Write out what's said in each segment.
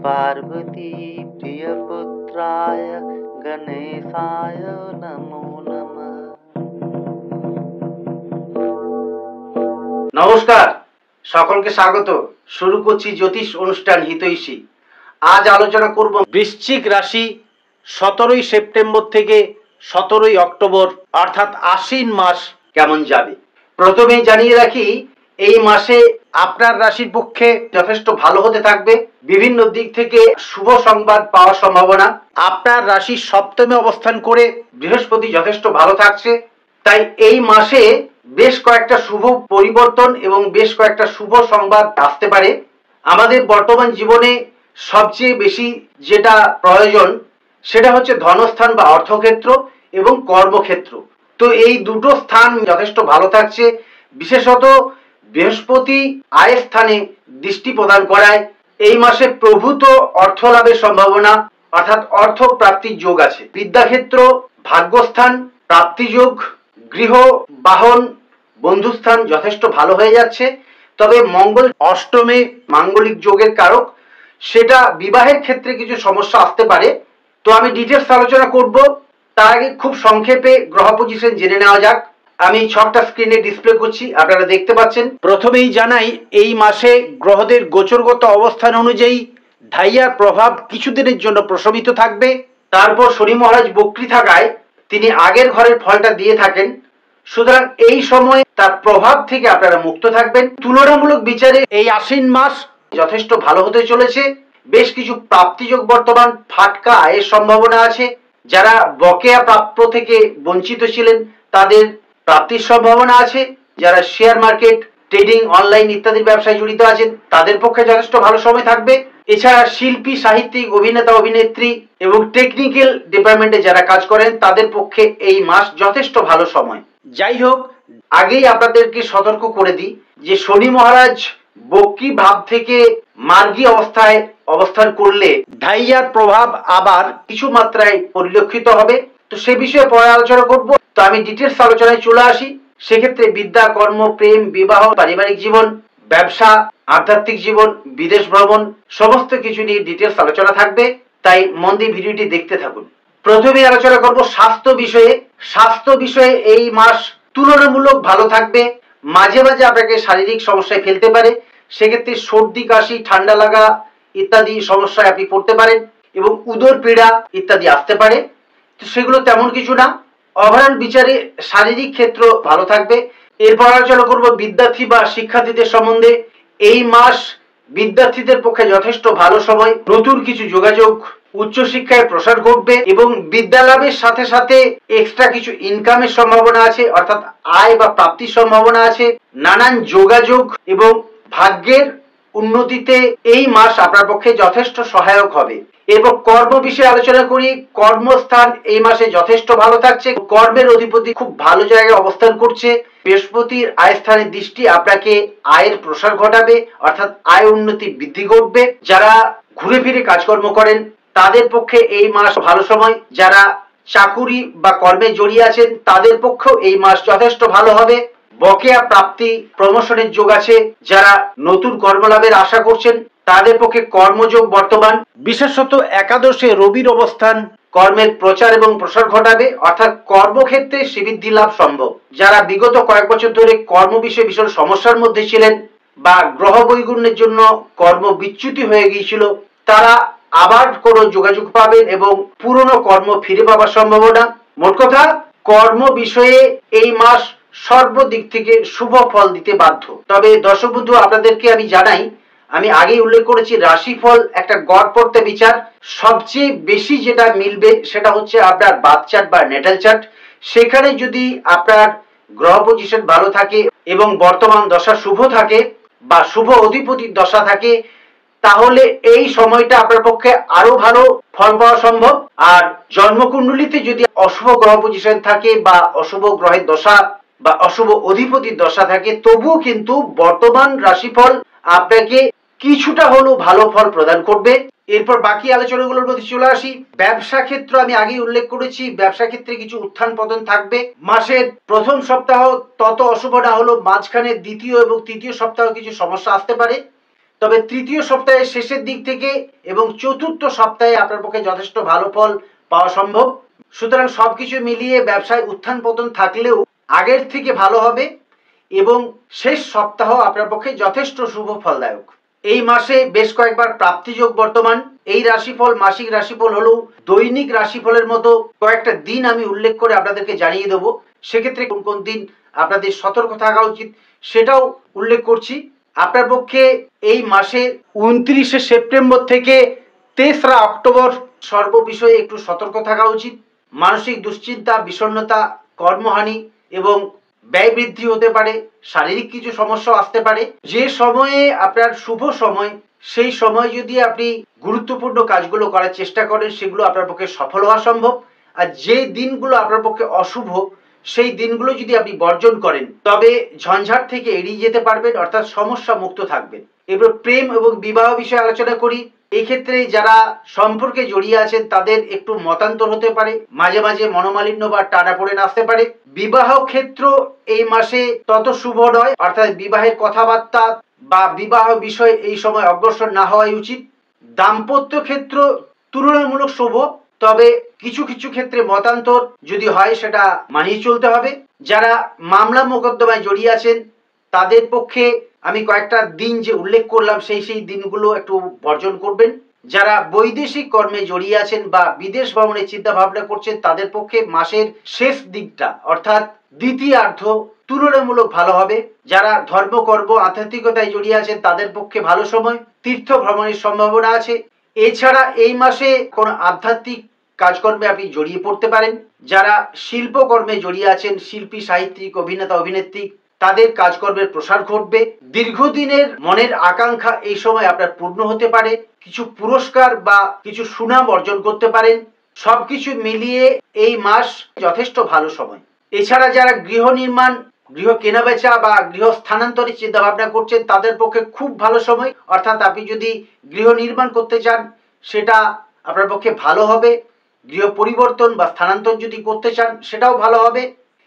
पार्वती प्रियपुत्राय गणेशाय नमो नमः। নমস্কার, সকলকে স্বাগত। শুরু করছি জ্যোতিষ অনুষ্ঠান হিতৈষী। আজ আলোচনা করব বৃশ্চিক রাশি 17ই সেপ্টেম্বর থেকে 17ই অক্টোবর অর্থাৎ আশ্বিন মাস কেমন যাবে। প্রথমেই জানিয়ে রাখি, এই মাসে আপনার রাশির পক্ষে যথেষ্ট ভালো হতে থাকবে। বিভিন্ন দিক থেকে শুভ সংবাদ পাওয়ার সম্ভাবনা। আপনার রাশির সপ্তমে অবস্থান করে বৃহস্পতি যথেষ্ট ভালো থাকছে। তাই এই মাসে বেশ কয়েকটা শুভ পরিবর্তন এবং বেশ কয়েকটা শুভ সংবাদ আসতে পারে। আমাদের বর্তমান জীবনে সবচেয়ে বেশি যেটা প্রয়োজন সেটা হচ্ছে ধনস্থান বা অর্থক্ষেত্র এবং কর্মক্ষেত্র। তো এই দুটো স্থান যথেষ্ট ভালো থাকছে। বিশেষত বৃহস্পতি আয় স্থানে দৃষ্টি প্রদান করায় এই মাসে প্রভূত অর্থ লাভের সম্ভাবনা অর্থাৎ অর্থ প্রাপ্তির যোগ আছে। বিদ্যাক্ষেত্র, ভাগ্যস্থান, প্রাপ্তিযোগ, গৃহ, বাহন, বন্ধুস্থান যথেষ্ট ভালো হয়ে যাচ্ছে। তবে মঙ্গল অষ্টমে মাঙ্গলিক যোগের কারক, সেটা বিবাহের ক্ষেত্রে কিছু সমস্যা আসতে পারে। তো আমি ডিটেলস আলোচনা করব। তার আগে খুব সংক্ষেপে গ্রহ পজিশন জেনে নেওয়া যাক। আমি ছকটা স্ক্রিনে ডিসপ্লে করছি, আপনারা দেখতে পাচ্ছেন। প্রথমেই জানাই, এই মাসে গ্রহদের গোচরগত অবস্থান অনুযায়ী ঢাইয়ার প্রভাব কিছুদিনের জন্য প্রশমিত থাকবে। তারপর শনি মহারাজ বক্রী থাকায় তিনি আগের ঘরের ফলটা দিয়ে থাকেন। সুতরাং এই সময় তার প্রভাব থেকে আপনারা মুক্ত থাকবেন। তুলনামূলক বিচারে এই আশ্বিন মাস যথেষ্ট ভালো হতে চলেছে। বেশ কিছু প্রাপ্তিযোগ বর্তমান ফাটকা আয়ের সম্ভাবনা আছে। যারা বকেয়া প্রাপ্য থেকে বঞ্চিত ছিলেন তাদের প্রাপ্তির সম্ভাবনা আছে। যারা শেয়ার মার্কেট, ট্রেডিং, অনলাইন ইত্যাদি ব্যবসায় জড়িত আছেন তাদের পক্ষে যথেষ্ট ভালো সময় থাকবে। এছাড়া শিল্পী, সাহিত্যিক, অভিনেতা, অভিনেত্রী এবং টেকনিক্যাল ডিপার্টমেন্টে যারা কাজ করেন তাদের পক্ষে এই মাস যথেষ্ট ভালো সময়। যাই হোক, আগেই আপনাদেরকে সতর্ক করে দিই যে শনি মহারাজ বক্রী ভাব থেকে মার্গী অবস্থায় অবস্থান করলে ঢাইয়ার প্রভাব আবার কিছু মাত্রায় পরিলক্ষিত হবে। তো সে বিষয়ে পরে আলোচনা করব। তো আমি ডিটেলস আলোচনায় চলে আসি। সেক্ষেত্রে বিদ্যা, কর্ম, প্রেম, বিবাহ, পারিবারিক জীবন, ব্যবসা, আধ্যাত্মিক জীবন, বিদেশ ভ্রমণ সমস্ত কিছু নিয়ে ডিটেলস আলোচনা থাকবে। তাই মন দিয়ে ভিডিওটি দেখতে থাকুন। প্রথমে আলোচনা করব স্বাস্থ্য বিষয়ে। স্বাস্থ্য বিষয়ে এই মাস তুলনামূলক ভালো থাকবে। মাঝে মাঝে আপনাকে শারীরিক সমস্যায় ফেলতে পারে। সেক্ষেত্রে সর্দি, কাশি, ঠান্ডা লাগা ইত্যাদি সমস্যায় আপনি পড়তে পারেন এবং উদর পীড়া ইত্যাদি আসতে পারে। তো সেগুলো তেমন কিছু না। ওভারঅল বিচারে শারীরিক ক্ষেত্র ভালো থাকবে। এরপর আলোচনা করব বিদ্যার্থী বা শিক্ষার্থীদের সম্বন্ধে। এই মাস বিদ্যার্থীদের পক্ষে যথেষ্ট ভালো সময়। নতুন কিছু যোগাযোগ, উচ্চশিক্ষায় প্রসার ঘটবে এবং বিদ্যা লাভের সাথে সাথে এক্সট্রা কিছু ইনকামের সম্ভাবনা আছে অর্থাৎ আয় বা প্রাপ্তির সম্ভাবনা আছে। নানান যোগাযোগ এবং ভাগ্যের উন্নতিতে এই মাস আপনার পক্ষে যথেষ্ট সহায়ক হবে। এরপর কর্ম বিষয়ে আলোচনা করি। কর্মস্থান এই মাসে যথেষ্ট ভালো থাকছে। কর্মের অধিপতি খুব ভালো জায়গায় অবস্থান করছে। বৃহস্পতির আয় স্থানের দৃষ্টি আপনাকে আয়ের প্রসার ঘটাবে অর্থাৎ আয় উন্নতি বৃদ্ধি ঘটবে। যারা ঘুরে ফিরে কাজকর্ম করেন তাদের পক্ষে এই মাস ভালো সময়। যারা চাকুরি বা কর্মে জড়িয়ে আছেন তাদের পক্ষেও এই মাস যথেষ্ট ভালো হবে। বকেয়া প্রাপ্তি, প্রমোশনের যোগ আছে। যারা নতুন কর্মলাভের আশা করছেন তাদের পক্ষে কর্মযোগ বর্তমান। বিশেষত একাদশে রবির অবস্থান কর্মের প্রচার এবং প্রসার ঘটাবে অর্থাৎ কর্মক্ষেত্রে শ্রীবৃদ্ধি লাভ সম্ভব। যারা বিগত কয়েক বছর ধরে কর্ম বিষয়ে ভীষণ সমস্যার মধ্যে ছিলেন বা গ্রহ বৈগুণ্যের জন্য কর্ম বিচ্যুতি হয়ে গিয়েছিল তারা আবার কোনো যোগাযোগ পাবেন এবং পুরনো কর্ম ফিরে পাওয়ার সম্ভাবনা। মোট কথা, কর্ম বিষয়ে এই মাস সর্বদিক থেকে শুভ ফল দিতে বাধ্য। তবে দর্শক বন্ধু, আপনাদেরকে আমি জানাই, আমি আগেই উল্লেখ করেছি রাশিফল একটা গড়পড়তা বিচার। সবচেয়ে বেশি যেটা মিলবে সেটা হচ্ছে আপনার বার্থ চার্ট বা নেটাল চার্ট। সেখানে যদি আপনার গ্রহ পজিশন ভালো থাকে এবং বর্তমান দশা শুভ থাকে বা শুভ অধিপতির দশা থাকে তাহলে এই সময়টা আপনার পক্ষে আরো ভালো ফল পাওয়া সম্ভব। আর জন্মকুণ্ডলিতে যদি অশুভ গ্রহ পজিশন থাকে বা অশুভ গ্রহের দশা বা অশুভ অধিপতির দশা থাকে তবুও কিন্তু বর্তমান রাশিফল আপনাকে কিছুটা হলেও ভালো ফল প্রদান করবে। এরপর বাকি আলোচনাগুলোর মধ্যে চলে আসি। ব্যবসা ক্ষেত্র আমি আগেই উল্লেখ করেছি, ব্যবসা ক্ষেত্রে কিছু উত্থান পতন থাকবে। মাসের প্রথম সপ্তাহ তত অশুভ না হলেও মাঝখানে দ্বিতীয় এবং তৃতীয় সপ্তাহ কিছু সমস্যা আসতে পারে। তবে তৃতীয় সপ্তাহের শেষের দিক থেকে এবং চতুর্থ সপ্তাহে আপনার পক্ষে যথেষ্ট ভালো ফল পাওয়া সম্ভব। সুতরাং সবকিছু মিলিয়ে ব্যবসায় উত্থান পতন থাকলেও আগের থেকে ভালো হবে এবং শেষ সপ্তাহ আপনার পক্ষে যথেষ্ট শুভ ফলদায়ক। এই মাসে বেশ কয়েকবার প্রাপ্তিযোগ বর্তমান। এই রাশিফল মাসিক রাশিফল হলেও দৈনিক রাশিফলের মতো কয়েকটা দিন আমি উল্লেখ করে আপনাদেরকে জানিয়ে দেবো। সেক্ষেত্রে কোন কোন দিন আপনাদের সতর্ক থাকা উচিত সেটাও উল্লেখ করছি। আপনার পক্ষে এই মাসে 29শে সেপ্টেম্বর থেকে 3রা অক্টোবর সর্ব বিষয়ে একটু সতর্ক থাকা উচিত। মানসিক দুশ্চিন্তা, বিষণ্ণতা, কর্মহানি এবং ব্যয় বৃদ্ধি হতে পারে, শারীরিক কিছু সমস্যা আসতে পারে। যে সময়ে আপনার শুভ সময়, সেই সময় যদি আপনি গুরুত্বপূর্ণ কাজগুলো করার চেষ্টা করেন সেগুলো আপনার পক্ষে সফল হওয়া সম্ভব। আর যে দিনগুলো আপনার পক্ষে অশুভ সেই দিনগুলো যদি আপনি বর্জন করেন তবে ঝঞ্ঝাট থেকে এড়িয়ে যেতে পারবেন, অর্থাৎ সমস্যা মুক্ত থাকবেন। এবার প্রেম এবং বিবাহ বিষয়ে আলোচনা করি। এই ক্ষেত্রে যারা সম্পর্কে জড়িয়ে আছেন তাদের একটু মতান্তর হতে পারে, মাঝে মাঝে মনোমালিন্য বা টানাপোড়েন আসতে পারে। বিবাহ ক্ষেত্র এই মাসে তত শুভ নয়, অর্থাৎ বিবাহের কথাবার্তা বা বিবাহ বিষয়ে এই সময় অগ্রসর না হওয়াই উচিত। দাম্পত্য ক্ষেত্র তুলনামূলক শুভ, তবে কিছু কিছু ক্ষেত্রে মতান্তর যদি হয় সেটা মানিয়ে চলতে হবে। যারা মামলা মোকদ্দমায় জড়িয়ে আছেন তাদের পক্ষে আমি কয়েকটা দিন যে উল্লেখ করলাম সেই দিনগুলো একটু বর্জন করবেন। যারা বৈদেশিক কর্মে জড়িয়ে আছেন বা বিদেশ ভ্রমণের চিন্তা ভাবনা করছেন তাদের পক্ষে মাসের শেষ দিকটা অর্থাৎ দ্বিতীয়ার্ধ তুলনামূলক ভালো হবে। যারা ধর্মকর্ম আধ্যাত্মিকতায় জড়িয়ে আছেন তাদের পক্ষে ভালো সময়, তীর্থ ভ্রমণের সম্ভাবনা আছে। এছাড়া এই মাসে কোনো আধ্যাত্মিক কাজকর্মে আপনি জড়িয়ে পড়তে পারেন। যারা শিল্পকর্মে জড়িয়ে আছেন, শিল্পী, সাহিত্যিক, অভিনেতা, অভিনেত্রী, তাদের কাজকর্মের প্রসার ঘটবে। দীর্ঘদিনের মনের আকাঙ্ক্ষা এই সময় আপনার পূর্ণ হতে পারে। কিছু পুরস্কার বা কিছু সুনাম অর্জন করতে পারেন। সবকিছু মিলিয়ে এই মাস যথেষ্ট ভালো সময়। এছাড়া যারা গৃহ নির্মাণ, গৃহ কেনাবেচা বা গৃহ স্থানান্তরের চিন্তা ভাবনা করছেন তাদের পক্ষে খুব ভালো সময়, অর্থাৎ আপনি যদি গৃহ নির্মাণ করতে চান সেটা আপনার পক্ষে ভালো হবে। গৃহ পরিবর্তন বা স্থানান্তর যদি করতে চান সেটাও ভালো হবে।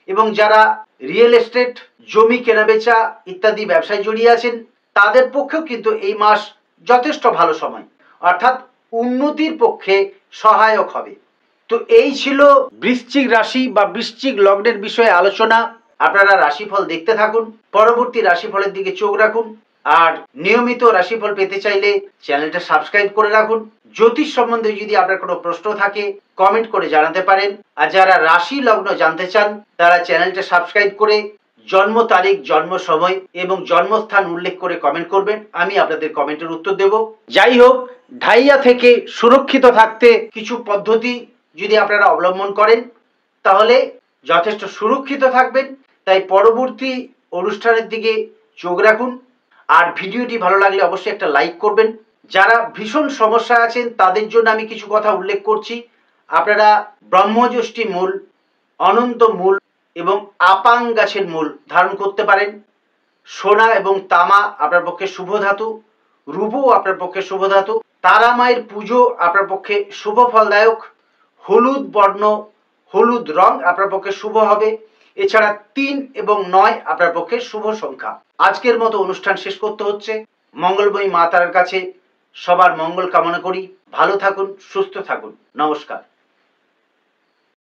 এবং যারা রিয়েল এস্টেট, জমি কেনাবেচা ইত্যাদি ব্যবসায় জড়িয়ে আছেন তাদের পক্ষেও কিন্তু এই মাস যথেষ্ট ভালো সময়, অর্থাৎ উন্নতির পক্ষে সহায়ক হবে। তো এই ছিল বৃশ্চিক রাশি বা বৃশ্চিক লগ্নের বিষয়ে আলোচনা। আপনারা রাশিফল দেখতে থাকুন, পরবর্তী রাশিফলের দিকে চোখ রাখুন। আর নিয়মিত রাশিফল পেতে চাইলে চ্যানেলটা সাবস্ক্রাইব করে রাখুন। জ্যোতিষ সম্বন্ধে যদি আপনার কোনো প্রশ্ন থাকে কমেন্ট করে জানাতে পারেন। আর যারা রাশি লগ্ন জানতে চান তারা চ্যানেলটা সাবস্ক্রাইব করে জন্ম তারিখ, জন্ম সময় এবং জন্মস্থান উল্লেখ করে কমেন্ট করবেন। আমি আপনাদের কমেন্টের উত্তর দেব। যাই হোক, ঢাইয়া থেকে সুরক্ষিত থাকতে কিছু পদ্ধতি যদি আপনারা অবলম্বন করেন তাহলে যথেষ্ট সুরক্ষিত থাকবেন। তাই পরবর্তী অনুষ্ঠানের দিকে চোখ রাখুন। আর ভিডিওটি ভালো লাগলে অবশ্যই একটা লাইক করবেন। যারা ভীষণ সমস্যা আছেন তাদের জন্য আমি কিছু কথা উল্লেখ করছি। আপনারা ব্রহ্মযষ্টি মূল, অনন্ত মূল এবং আপাং গাছের মূল ধারণ করতে পারেন। সোনা এবং তামা আপনার পক্ষে শুভ ধাতু, রূপও আপনার পক্ষে শুভ ধাতু। তারা মায়ের পুজো আপনার পক্ষে শুভ ফলদায়ক। হলুদ বর্ণ, হলুদ রং আপনার পক্ষে শুভ হবে। এছাড়া 3 এবং 9 আপনার পক্ষে শুভ সংখ্যা। আজকের মতো অনুষ্ঠান শেষ করতে হচ্ছে। মঙ্গলময়ী মা তারার কাছে সবার মঙ্গল কামনা করি। ভালো থাকুন, সুস্থ থাকুন। নমস্কার।